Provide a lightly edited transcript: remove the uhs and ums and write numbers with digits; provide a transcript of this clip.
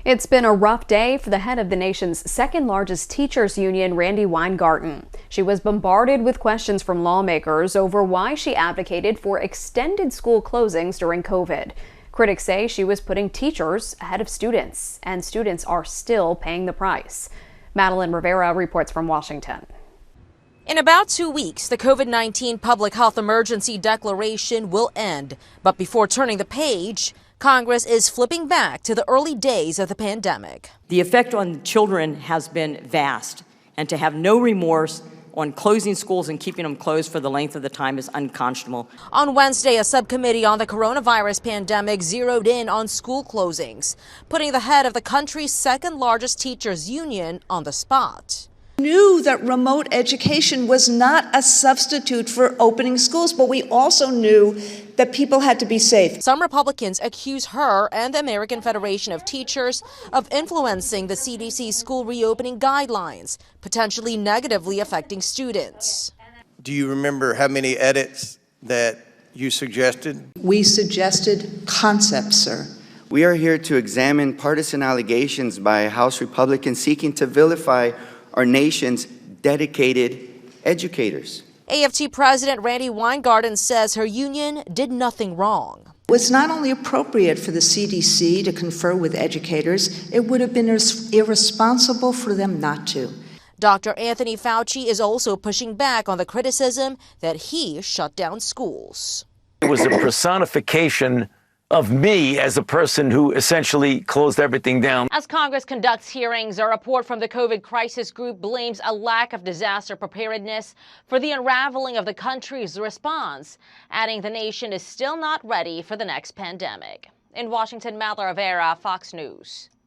It's been a rough day for the head of the nation's second largest teachers union, Randi Weingarten. She was bombarded with questions from lawmakers over why she advocated for extended school closings during COVID. Critics say she was putting teachers ahead of students, and students are still paying the price. Madeline Rivera reports from Washington. In about 2 weeks, the COVID-19 public health emergency declaration will end. But before turning the page, Congress is flipping back to the early days of the pandemic. The effect on children has been vast, and to have no remorse on closing schools and keeping them closed for the length of the time is unconscionable. On Wednesday, a subcommittee on the coronavirus pandemic zeroed in on school closings, putting the head of the country's second largest teachers union on the spot. Knew that remote education was not a substitute for opening schools, but we also knew that people had to be safe. Some Republicans accuse her and the American Federation of Teachers of influencing the CDC school reopening guidelines, potentially negatively affecting students. Do you remember how many edits that you suggested? We suggested concepts, sir. We are here to examine partisan allegations by House Republicans seeking to vilify our nation's dedicated educators. AFT President Randi Weingarten says her union did nothing wrong. It was not only appropriate for the CDC to confer with educators, it would have been irresponsible for them not to. Dr. Anthony Fauci is also pushing back on the criticism that he shut down schools. It was a personification of me as a person who essentially closed everything down. As Congress conducts hearings, a report from the COVID crisis group blames a lack of disaster preparedness for the unraveling of the country's response, adding the nation is still not ready for the next pandemic. In Washington, Madeline Rivera, Fox News.